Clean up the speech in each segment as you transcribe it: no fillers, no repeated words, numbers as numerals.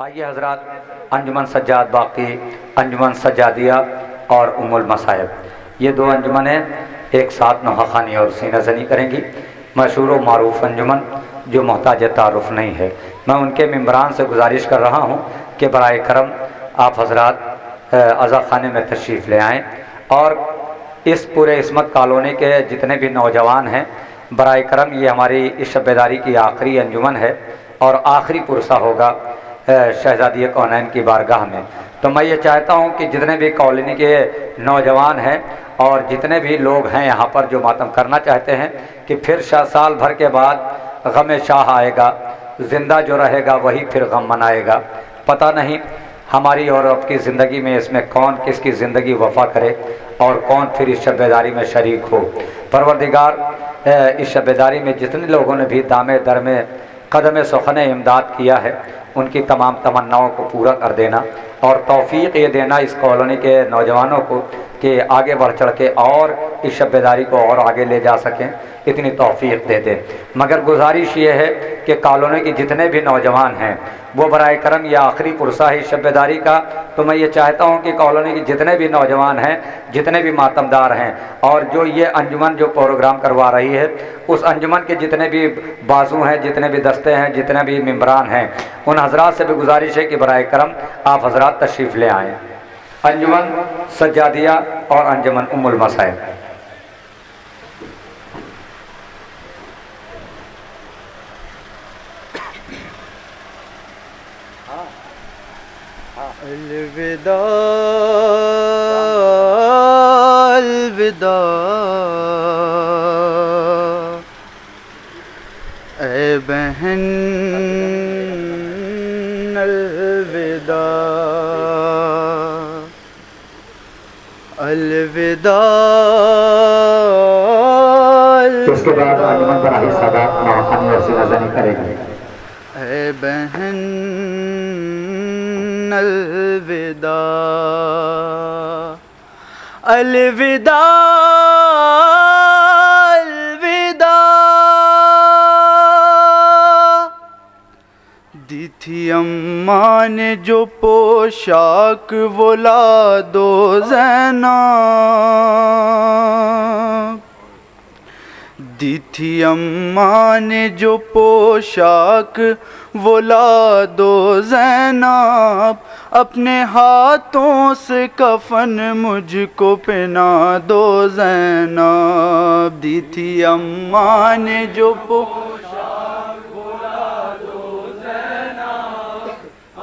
आइए हजरात, अंजुमन सज्जाद बाकी, अंजुमन सज्जादिया और उम्मुल मसाइब, ये दो अंजुमनें एक साथ नोहाखानी और सीना ज़नी करेंगी। मशहूर व मारूफ अंजुमन जो मोहताज तारुफ नहीं है। मैं उनके मेम्बरान से गुजारिश कर रहा हूँ कि बराए करम आप हजरात अज़ा खाने में तशरीफ़ ले आएँ और इस पूरे इस्मत कॉलोनी के जितने भी नौजवान हैं, बराए करम ये हमारी इस शब-ए-दारी की आखिरी अंजुमन है और आखिरी पुरसा होगा शहज़ादी कौनैन की बारगाह में। तो मैं ये चाहता हूँ कि जितने भी कॉलोनी के नौजवान हैं और जितने भी लोग हैं यहाँ पर जो मातम करना चाहते हैं कि फिर साल भर के बाद गम शाह आएगा, ज़िंदा जो रहेगा वही फिर गम मनाएगा। पता नहीं हमारी और आपकी ज़िंदगी में इसमें कौन किसकी ज़िंदगी वफ़ा करे और कौन फिर इस शब-ए-दारी में शरीक हो। परवरदिगार इस शब-ए-दारी में जितने लोगों ने भी दामे दर में कदम सुखने इमदाद किया है उनकी तमाम तमन्नाओं को पूरा कर देना और तौफीक ये देना इस कॉलोनी के नौजवानों को कि आगे बढ़ चढ़ के और इस शब-ए-दारी को और आगे ले जा सकें, इतनी तौफीक दे दें। मगर गुजारिश ये है कि कॉलोनी के जितने भी नौजवान हैं वो बराए करम ये आखिरी पुरसा है इस शब-ए-दारी का। तो मैं ये चाहता हूँ कि कॉलोनी के जितने भी नौजवान हैं, जितने भी मातमदार हैं और जो ये अंजुमन जो प्रोग्राम करवा रही है, उस अंजुमन के जितने भी बाजू हैं, जितने भी दस्ते हैं, जितने भी मेम्बरान हैं, उन हजरात से भी गुजारिश है कि बराए करम आप हजरात तशरीफ़ ले आएँ। अंजुमन सज्जादिया और अंजुमन उम्मुल मसाइब। अलविदा अलविदा ऐ बहन अलविदा अलविदा। उसके बाद अंजुमन बराही सादात नौखानी और सीना ज़नी करेंगे। ऐ बहन अलविदा अलविदा अलविदा। दी थी अम्मा ने जो पोशाक वो ला दो ज़ैनब। दी थी अम्मा ने जो पोशाक वो ला दो ज़ैनब। अपने हाथों से कफन मुझको पहना दो ज़ैनब। दी थी अम्मा ने जो पोशाक वो ला दो ज़ैनब।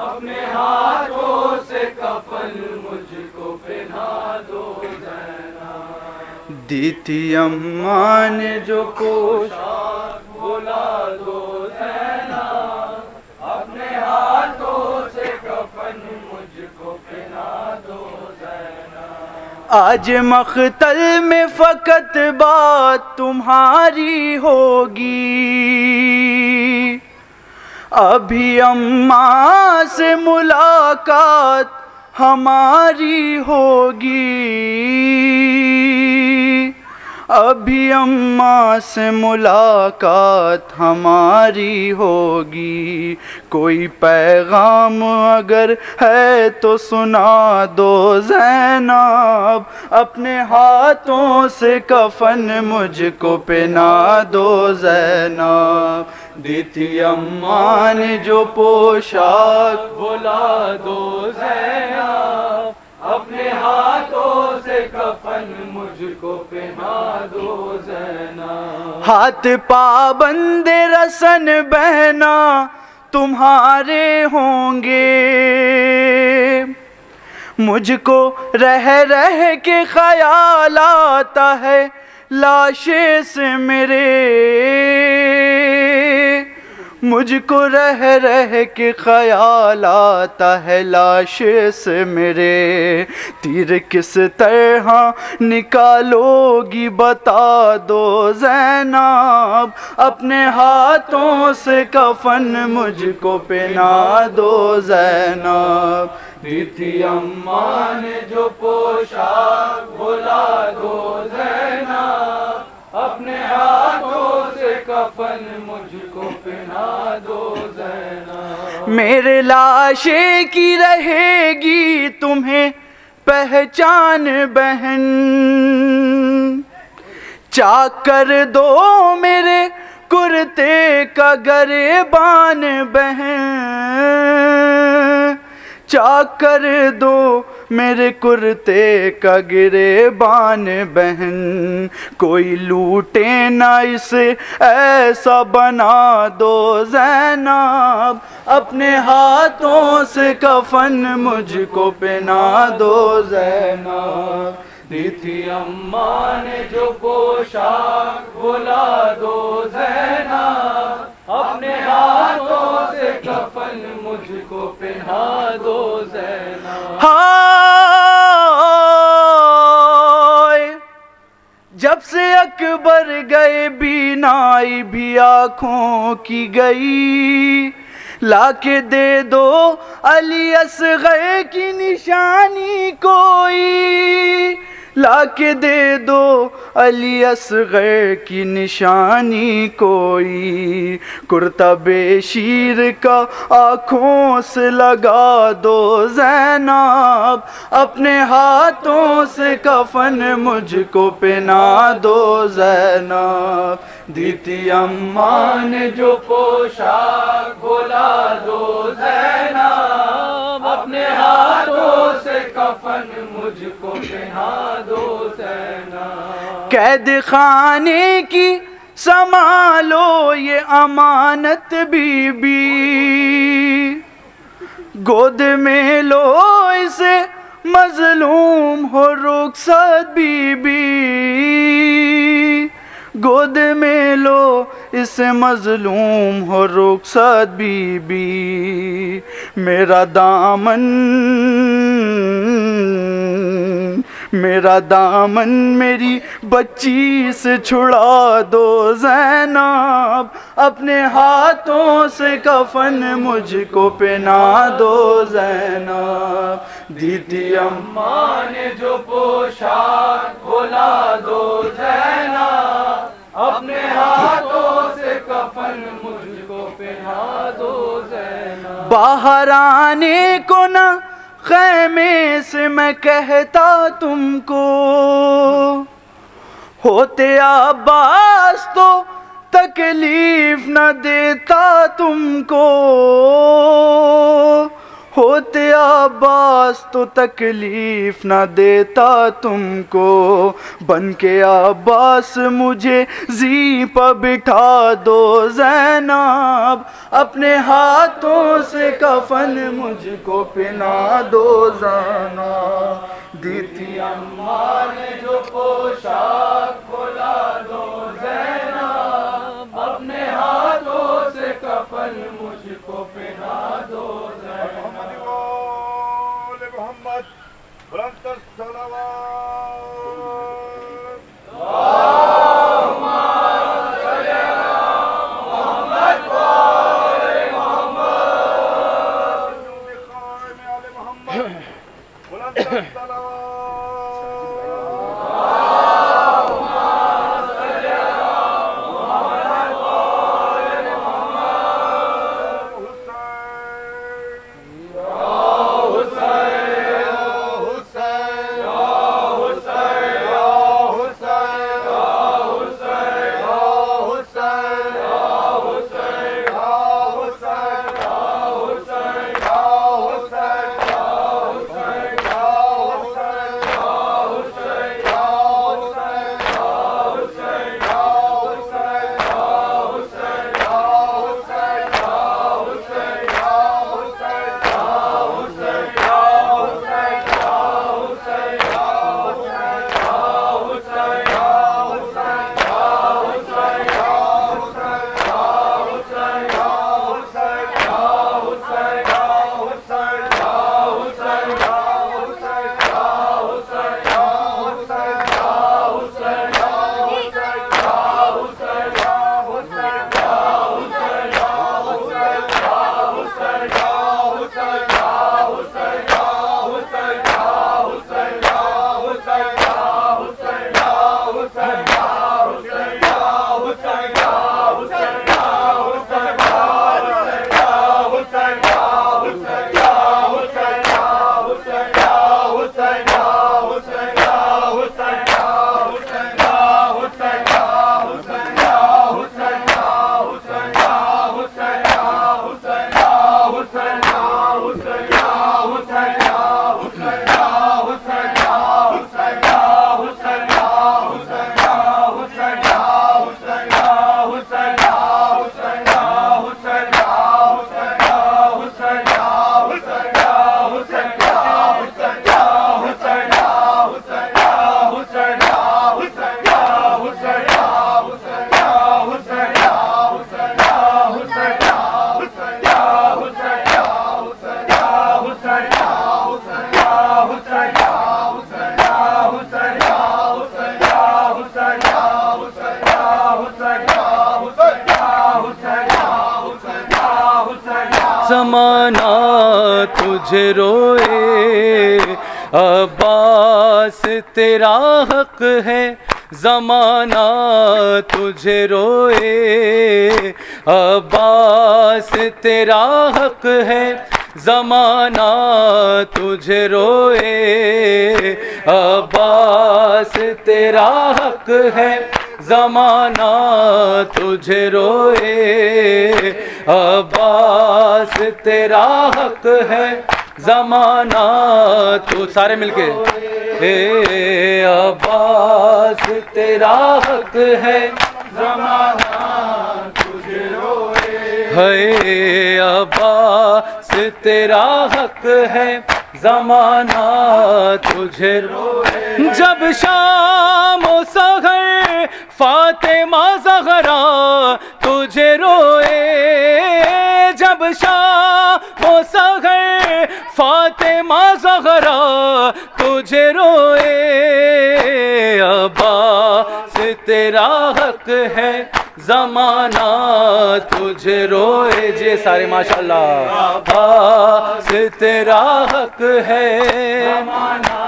अपने हाथों से कफन मुझको पहना दो ज़ैनब। दी थी अम्मा ने जो पोशाक वो ला दो ज़ैनब। अपने हाथों से कफन मुझको पहना दो ज़ैनब। आज मख्तल में फ़कत बात तुम्हारी होगी। अभी अम्मा से मुलाकात हमारी होगी। अभी अम्मा से मुलाकात हमारी होगी। कोई पैगाम अगर है तो सुना दो ज़ैनब। अपने हाथों से कफन मुझको पहना दो ज़ैनब। दी थी अम्मा ने जो पोशाक वो ला दो ज़ैनब। अपने हाथों से कफन मुझको पहना दो ज़ैनब। हाथ पाबंदे रसन बहना तुम्हारे होंगे। मुझको रह रह के ख्याल आता है लाशे से मेरे। मुझको रह रह के ख्याल आता है लाश से मेरे। तीर किस तरह निकालोगी बता दो ज़ैनब। अपने हाथों से कफन मुझको पहना दो ज़ैनब। दी थी अम्मा ने जो पोशाक वो ला दो ज़ैनब। अपने हाथों से कफन मुझको पहना दो ज़ैनब। मेरे लाशे की रहेगी तुम्हें पहचान बहन, चाक कर दो मेरे कुर्ते का गरेबान बहन, चाक कर दो मेरे कुर्ते का गिरेबान बहन। कोई लूटे ना इसे ऐसा बना दो ज़ैनब, अपने हाथों से कफन मुझको पहना दो ज़ैनब। दी थी अम्मा ने जो पोशाक बुला दो ज़ैनब, अपने हाथों से कफन मुझको पहना दो ज़ैनब। हाय जब से अकबर गए बीनाई भी आँखों की गई, लाके दे दो अली असग़र की निशानी कोई, लाके दे दो अली असग़र की निशानी कोई। कुर्ता बेशीर का आँखों से लगा दो ज़ैनब, अपने हाथों से कफन मुझको पहना दो ज़ैनब। दी थी अम्मा ने जो पोशाक बुला दो ज़ैनब, अपने हाथों से कफन मुझको पहना दो ज़ैनब। कैद खाने की संभालो ये अमानत बीबी, गोद में लो इसे मजलूम हो रुखसत बीबी, गोद में लो इसे मजलूम हो रुखसत बीबी। मेरा दामन मेरी बच्ची से छुड़ा दो ज़ैनब, अपने हाथों से कफन मुझको पहना दो ज़ैनब। दी थी अम्मा ने जो पोशाक बुला दो ज़ैनब, अपने हाथों से कफन मुझको पहना दो ज़ैनब। बाहर आने को ना ख़ैमे से मैं कहता तुमको, होते अब्बास तो तकलीफ न देता तुमको, होते अब्बास तो तकलीफ न देता तुमको। बन के अब्बास मुझे जी पर बिठा दो ज़ैनब, अपने हाथों से कफन मुझको पहना दो ज़ैनब। दी थी अम्मा ने जो पोशाक बुला दो ज़ैनब, अपने हाथों से कफन मुझको पहना दो ज़ैनब। तुझे रोए, अब्बास तेरा हक है ज़माना तुझे रोए, अब्बास तेरा हक है ज़माना तुझे रोए, अब्बास तेरा हक है ज़माना तुझे रोए, अब्बास तेरा हक है ज़माना तो सारे मिलके हे अब्बास तेरा हक है ज़माना तुझे रोए, हे अब्बास तेरा हक है ज़माना तुझे रोए। जब शाम ओ सहर फातिमा ज़हरा तुझे रोए, जब शाम ओ सहर फातिमा ज़हरा तुझे रोए, अब्बास तेरा हक है ज़माना तुझे रोए। जे सारे माशाल्लाह। अब्बास तेरा हक है ज़माना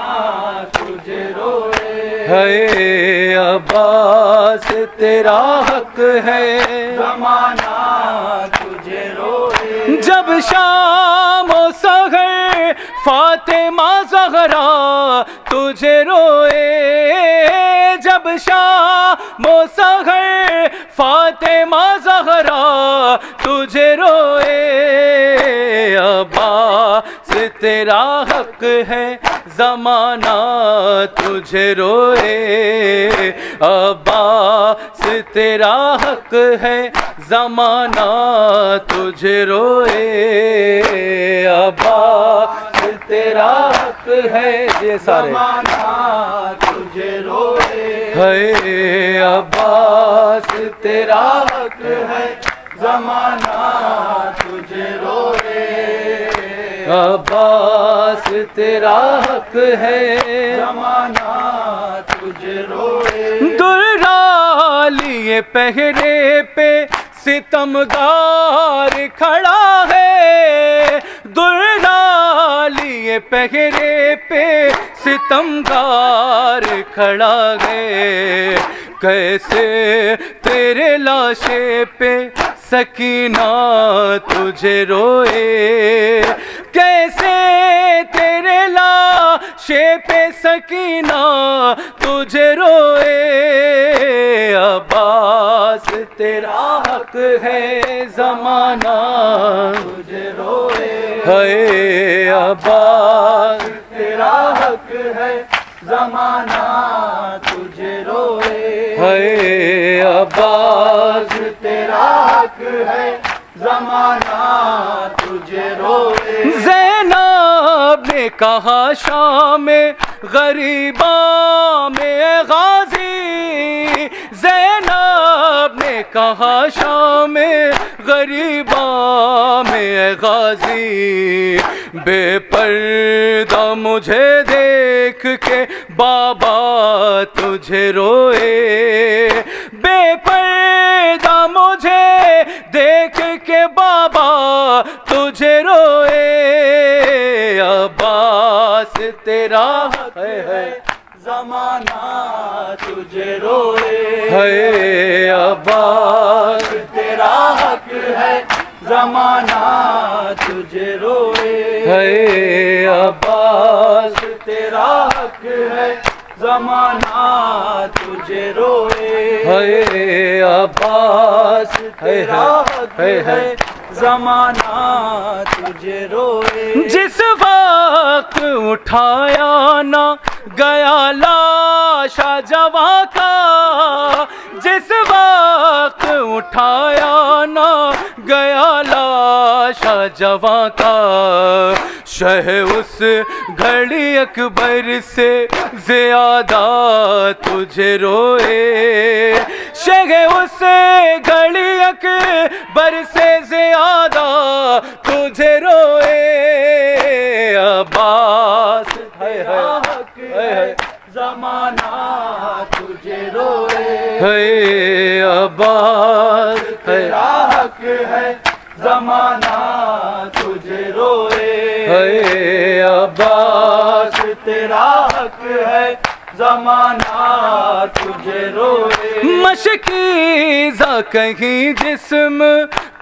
तुझे रोए, है अब्बास तेरा हक है ज़माना तुझे रोए। जब शाम ओ सहर फातिमा ज़हरा तुझे रोए, जब शाम ओ सहर फातिमा ज़हरा तुझे रोए, अब्बास तेरा हक है ज़माना तुझे रोए, अब्बास तेरा हक है ज़माना तुझे रोए, अब्बास तेरा हक है ये सारे ज़माना तुझे रोए, है अब्बास तेरा हक है ज़माना तुझे रोए, अब्बास तेरा हक है ज़माना तुझे रोए। दुर्रा लिए पहरे पे सितमगार खड़ा है, दुर्रा लिए पहरे पे सितमगार खड़ा है, कैसे तेरे लाशे पे सकीना तुझे रोए, कैसे तेरे लाशे पे सकीना तुझे रोए, अब्बास तेरा हक है ज़माना तुझे रोए, है अब्बास तेरा हक है ज़माना तुझे रोए, है अब्बास तेरा हक है ज़माना तुझे रोए। ज़ैनब ने कहा शाम में गरीबा में गाजी, ज़ैनब ने कहा शाम में गरीबा में गाजी, बेपर्दा मुझे देख के बाबा तुझे रोए, बेपर्दा मुझे देख के बाबा तुझे रोए, अब्बास तेरा हक है ज़माना तुझे रोए, है अब्बास तेरा हक है ज़माना तुझे रोए, है अब्बास तेरा हक है ज़माना तुझे रोए, है अब्बास तेरा हक है ज़माना तुझे रोए। जिस वक्त उठाया ना गया लाशा जवा का, जिस वक्त उठाया ना गया लाशा जवा का, शह उस घड़ी अकबर से ज़्यादा तुझे रोए, शह उस घड़ी अकबर से ज़्यादा तुझे रोए, अब्बास है ज़माना तुझे रोए, है अब्बास तेरा हक है ज़माना तुझे रोए, है अब्बास तेरा हक है, ज़माना तुझे रोए। मशकीज़ा कहीं जिस्म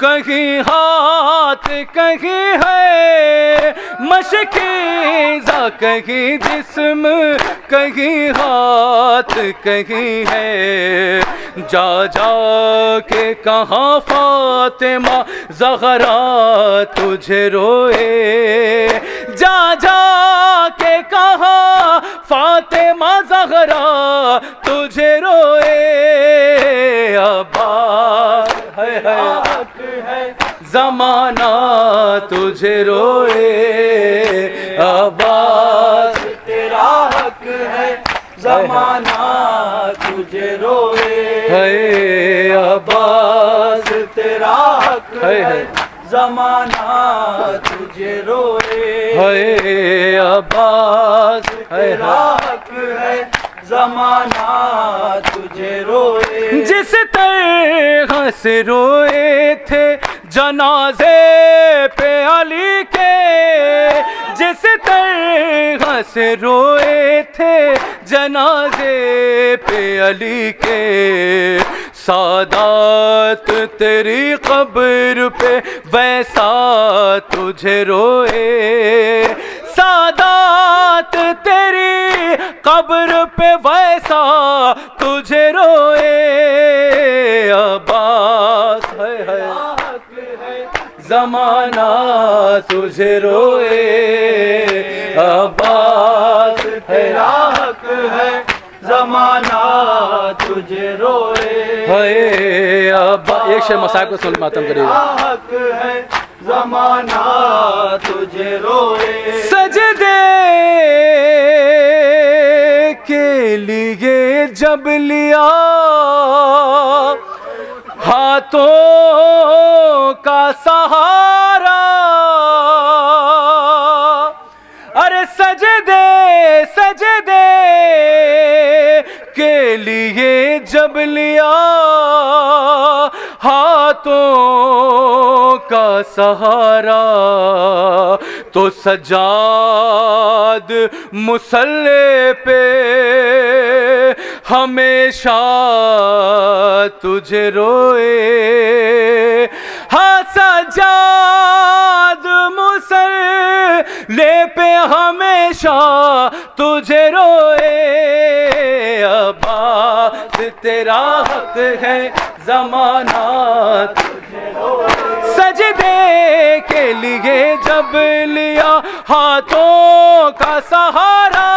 कहीं हाथ कहीं है, मशकीज़ा कहीं जिस्म कहीं हाथ कहीं है। जा जा के कहाँ फातिमा ज़हरा तुझे रोए, जा जा के कहाँ फातिमा ज़हरा तुझे रोए। अब्बास है ज़माना तुझे रोए, अब्बास तेरा हक है, ज़माना तुझे रोए। है अब्बास तेरा हक है, ज़माना तुझे रोए। है अब्बास तेरा हक है, ज़माना तुझे रोए। जिस तरह से रोए थे जनाजे पे अली के, जिस तरह से रोए थे जनाजे पे अली के, सादात तेरी कब्र पे वैसा तुझे रोए, सादात तेरी कब्र पे वैसा तुझे रोए। अब्बास है ज़माना तुझे रोए, अब्बास तेरा हक है, ज़माना तुझे रोए। है अब्बा एक शेर मसाक को सुन मातम करेगा। हक है ज़माना तुझे रोए। सजदे के लिए जब लिया हाथों का सहारा, अरे सजदे सजदे के लिए जब लिया हाथों का सहारा, तो सजाद मुसल्ले पे हमेशा तुझे रोए। हाँ सजाद मुसल्ले पे हमेशा तुझे रोए। अब्बास तेरा हक है, ज़माना तुझे रोए। सजदे के लिए जब लिया हाथों का सहारा,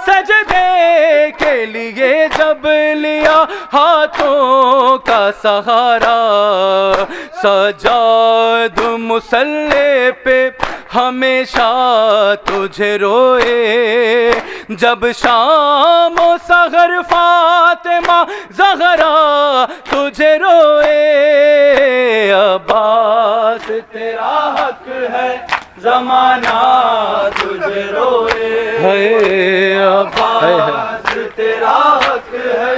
सजदे के लिए जब लिया हाथों का सहारा, सजाद मुसल्ले पे हमेशा तुझे रोए। जब शाम सहर फातिमा ज़हरा तुझे रोए। अब्बास तेरा हक है, ज़माना तुझे रोए। है अब्बास तेरा हक है,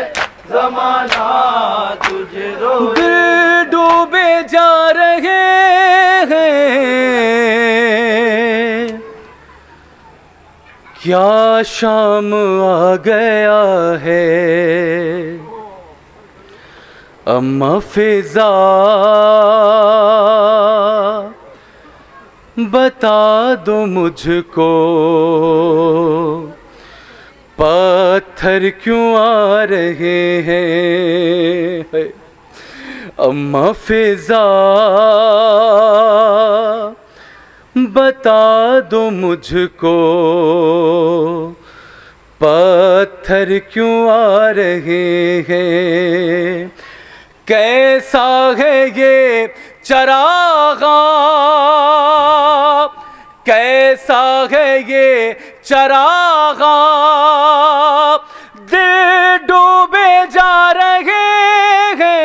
ज़माना तुझे रोए। दिल डूबे जा रहे हैं, क्या शाम आ गया है। अम्मा फिजा बता दो मुझको, पत्थर क्यों आ रहे हैं। अम्मा फिजा बता दो मुझको, पत्थर क्यों आ रहे हैं। कैसा है ये चरागा, कैसा है ये चरागा, दिल डूबे जा रहे हैं।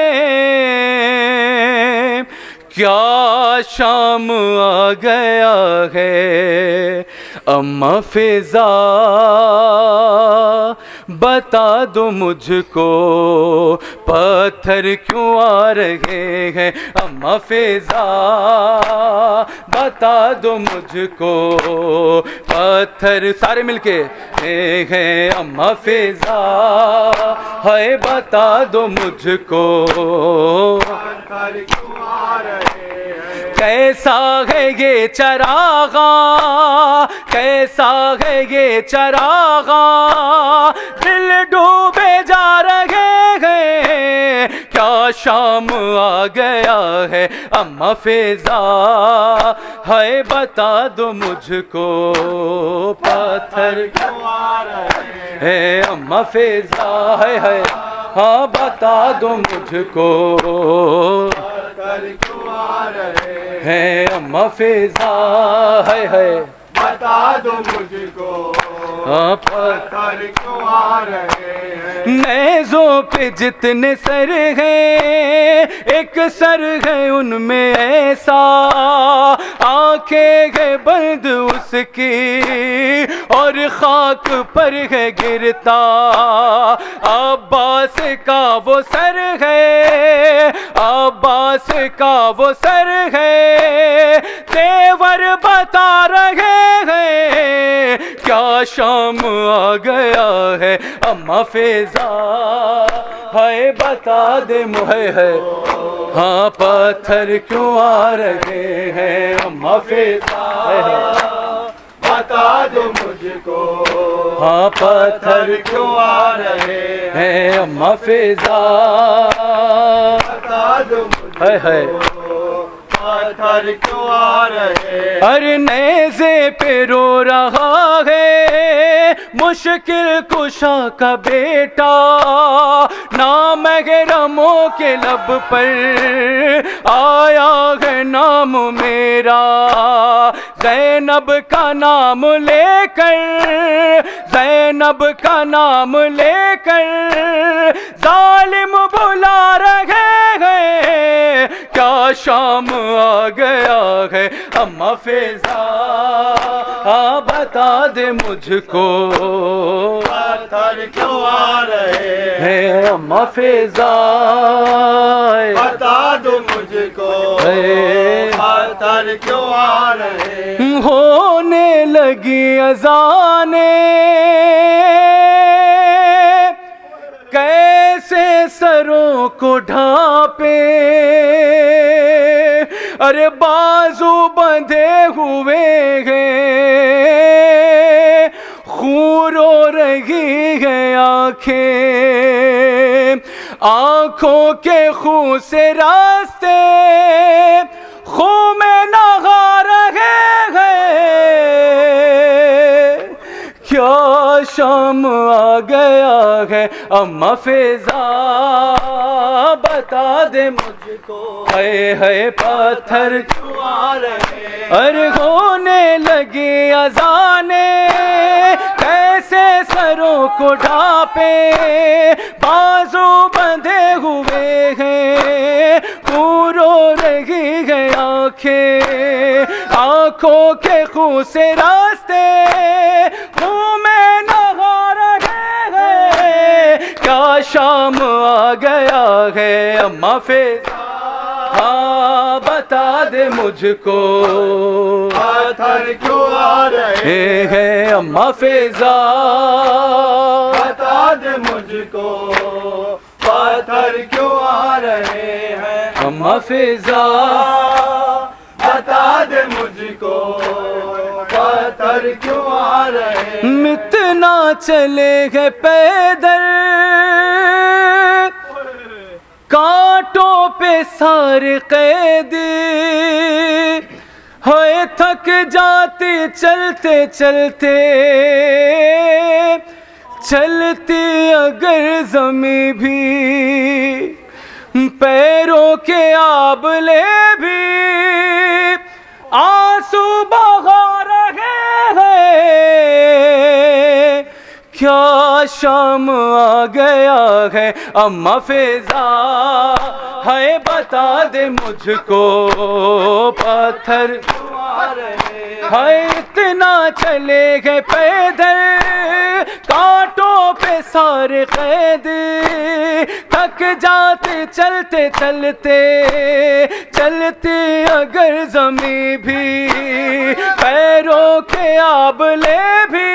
क्या शाम आ गया है। अम्मा फिजा बता दो मुझको पत्थर क्यों आ रहे हैं अम्मा फ़िज़ा, बता दो मुझको पत्थर सारे मिलके हैं अम्मा फ़िज़ा, है बता दो मुझको पत्थर क्यों आ रहे हैं। कैसा है ये चरागा, कैसा है ये चरागा, दिल डूबे जा रहे हैं, क्या शाम आ गया है अम्मा फ़िज़ा, है बता दो मुझको पत्थर क्यों आ रहे हैं अम्मा फ़िज़ा, है हाँ बता दो मुझको पत्थर क्यों आ रहे हैं अम्मा फ़िज़ा, है बता दो मुझको पत्थर क्यों आ रहे हैं। नेज़ों पे जितने सर हैं एक सर है उनमें ऐसा, आंखें है बंद उसकी और खाक पर है गिरता, अब्बास का वो सर है, अब्बास का वो सर है, तेवर बता रहे हैं, क्या शाम आ गया है अम्मा फ़िज़ा, है बता दे मुझे है हाँ पत्थर क्यों आ रहे हैं अम्मा फ़िज़ा, बता दो मुझको हाँ पत्थर क्यों आ रहे हैं अम्मा फ़िज़ा, बता दो मुझको पत्थर क्यों आ रहे हैं। अरे नेज़े पे रो रहा है मुश्किल कुशा का बेटा, नाम महरमों के लब पर आया है नाम मेरा, ज़ैनब का नाम लेकर, ज़ैनब का नाम लेकर ज़ालिम बुला रहे हैं, क्या शाम आ गया है अम्मा फ़िज़ा, हाँ बता दे मुझको पत्थर क्यों आ रहे हैं अम्मा फ़िज़ा, बता दो मुझको पत्थर क्यों आ रहे हैं। होने लगी अज़ाने कैसे सरों को ढापे, अरे बाजू बंधे हुए हैं, खून रो रही है आंखें, आंखों के खून से रास्ते खून में नहा रहे हैं, क्या शाम आ गया है अम्मा फ़िज़ा, बता दे मुझको है पत्थर क्यों आ रहे हैं। अरे होने लगी अज़ाने कैसे सरों को ढापे, बाजू बंधे हुए हैं, खून रो रही है आंखें, आंखों के खून से रास्ते खून में नहा रहे हैं, क्या शाम आ गया है अम्मा फ़िज़ा, हाँ बता दे मुझको पत्थर क्यों आ रहे हैं अम्मा फ़िज़ा, बता दे मुझको पत्थर क्यों आ रहे हैं अम्मा फ़िज़ा, बता दे मुझको पत्थर क्यों आ रहे हैं। इतना चले गए पैदल कांटों पे सारे कैदी, है थक जाती चलते चलते, चलती अगर ज़मीं भी, पैरों के आबले भी आंसू बहा रहे हैं, क्या शाम आ गया है अम्मा फ़िज़ा, है बता दे मुझको पत्थर क्यों आ रहे हैं। इतना चले गए पैदल कांटों पे सारे कैदी थक जाते चलते चलते चलते, अगर जमी भी पैरों के आबले भी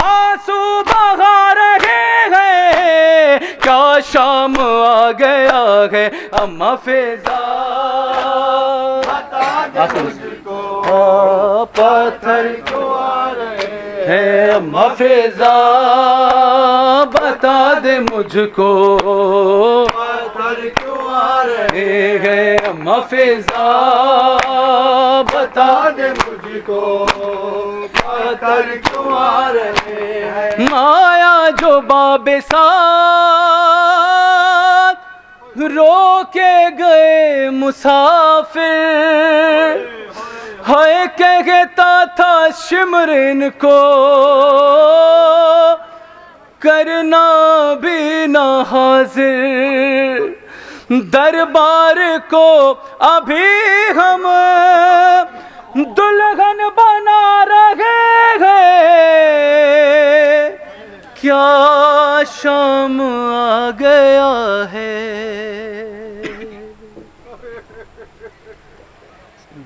आंसू बहा रहे हैं। क्या शाम आ गया है अम्मा फिजा, पत्थर क्यों आ रहे हैं अम्मा फिजा, बता दे मुझको पत्थर क्यों आ रहे हैं अम्मा फिजा, बता दे मुझको पत्थर क्यों आ रहे हैं। माया जो बाबे साथ रो के गए मुसाफिर, हाय कहता था शिमरिन को करना भी ना हाजिर, दरबार को अभी हम दुल्हन बना रहे हैं। क्या शाम आ गया है,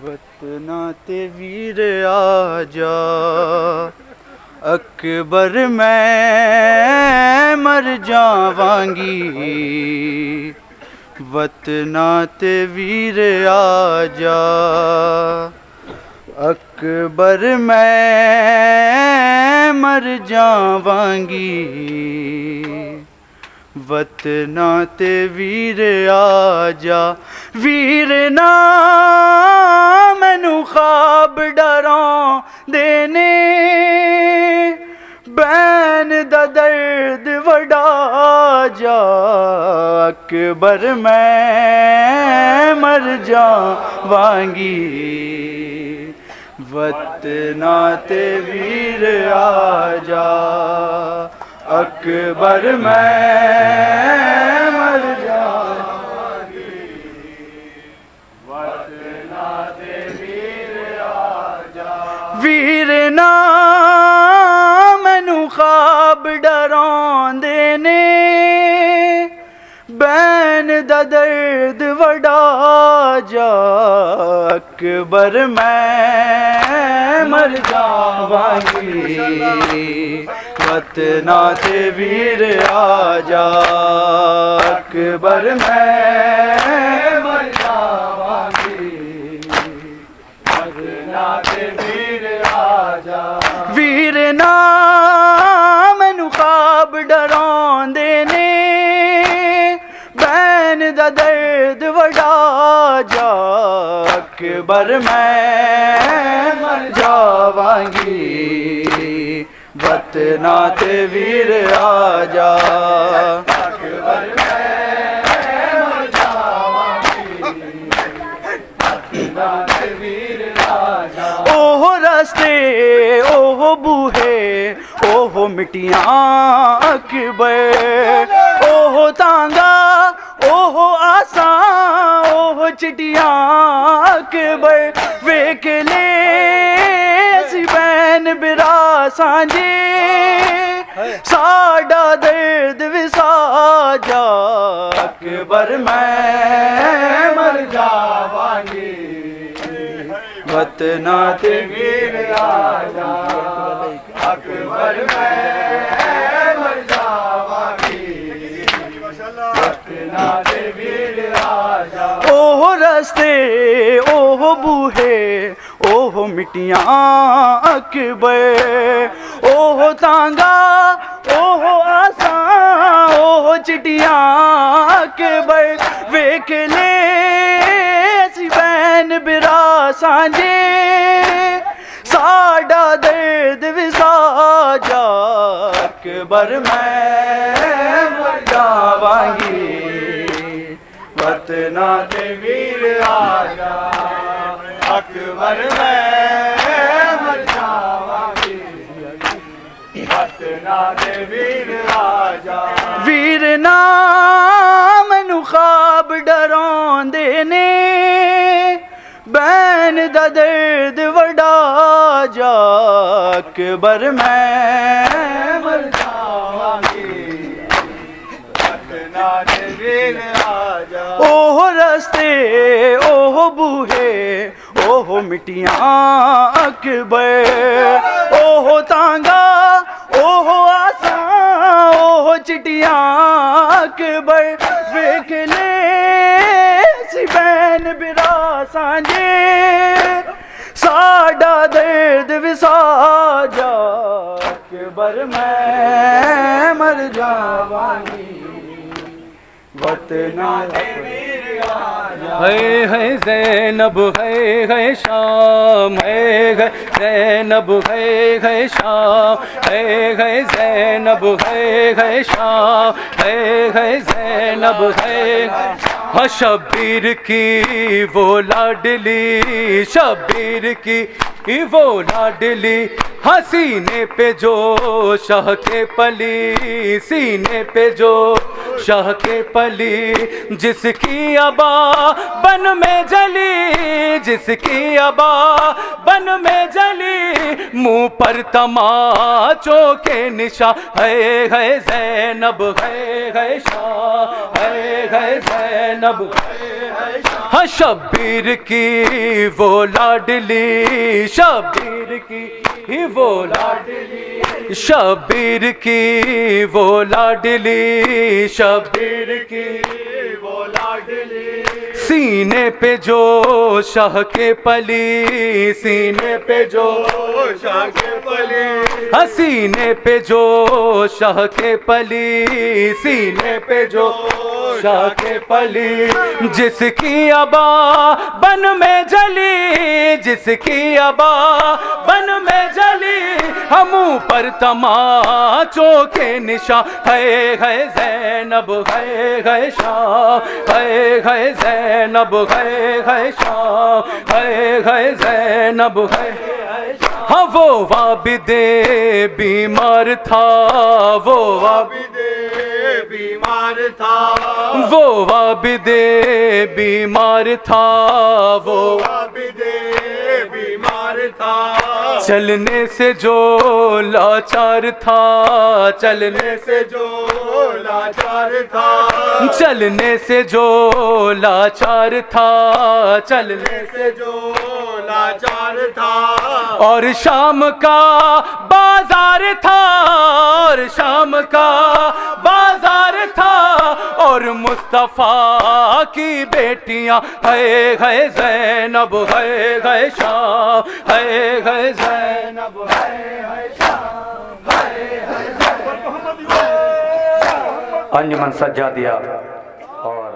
वतना ते वीर आजा, अकबर मैं मर जावांगी, वतना ते वीर आजा, अकबर मैं मर जावांगी, वतना ते वीर आजा। वीर ना मैनू ख्वाब डरां देने, बैन दा दर्द वड़ा जा, अकबर मैं मर जावांगी, वतना ते वीर आजा, अकबर मैं मर जावांगी, वतना ते वीर आजा। वीर ना मैनू ख्वाब डरांदे ने, बैन दा दर्द वड़ा जा, अकबर मैं मर जावांगी, वतना ते वीर आजा, अकबर मैं मर जावांगी, वतना ते वीर आजा। वीर ना मैनू ख्वाब डरांदे ने, बैन दा दर्द वड़ा जा, अकबर मैं मर जावांगी, वतना ते वीर आजा, अकबर मैं मर जावांगी, वतना ते वीर आजा। ओह रास्ते ओह बूहे ओह मिट्टियां अकबर, ओह तांगा ओह आसां ओह चिट्टियां अकबर, वेख ले असी बैन बिरा सांझे, साडा दर्द विसाजा, अकबर मैं मर जावांगी, वतना ते वीर आजा, अकबर मैं मर जावांगी, वतना ते वीर आजा। ओह रास्ते ओह बूहे ओह मिट्टियां अकबर, ओह तांगा ओह आसां ओह चिट्टियां अकबर, वेख ले असी बैन बिरा सांझे, साडा दर्द विसाजा, अकबर मैं मर जावांगी, वतना ते वीर आजा, अकबर मैं मर जावांगी, वतना ते वीर आजा। वीर ना मैनू ख्वाब डरांदे ने, बैन दा दर्द वड़ा जा, अकबर मैं मर जावांगी, ओह रस्ते ओह बूहे ओह मिट्टियां अकबर ओह तांगा ओह आसान ओह चिटियां अकबर वेख ले सी बैन बिरा सांझे साडा दर्द विसाजा अकबर मैं मर जावानी वतना है ज़ैनब है शाम है ज़ैनब है शाम है ज़ैनब है शाम है ज़ैनब है शब्बीर की वो लाडली शब्बीर की वो लाडली सीने पे जो शाह के पली सीने पे जो शाह के पली जिसकी अबा बन में जली जिसकी अबा बन में जली मुंह पर तमाचों के निशा है ज़ैनब है शाह है ज़ैनब है शब्बीर की वो लाडली शब्बीर की वो लाडली शब्बीर की वो लाडली शब्बीर की वो लाडली सीने पे जो शाह के पली सीने पे जो शाह के पली सीने पे जो शाह के पली सीने पे जो शाह के पली जिसकी अबा बन में जली जिसकी अबा बन में जली हम पर तमाचों के निशा है ज़ैनब है शाह है ज़ैनब है शाह है ज़ैनब है हाँ वो वाबिदे बीमार था वो वाबिदे बीमार था वो वाबिदे बीमार था वो वाबिदे बीमार था चलने से जो लाचार था चलने से जो लाचार था चलने से जो लाचार था चलने से जो लाचार था और शाम का बाजार था और शाम का बाजार था और मुस्तफ़ा की बेटियां है ज़ैनब है शाह है ज़ैनब है शाह अंजुमन सज्जादिया और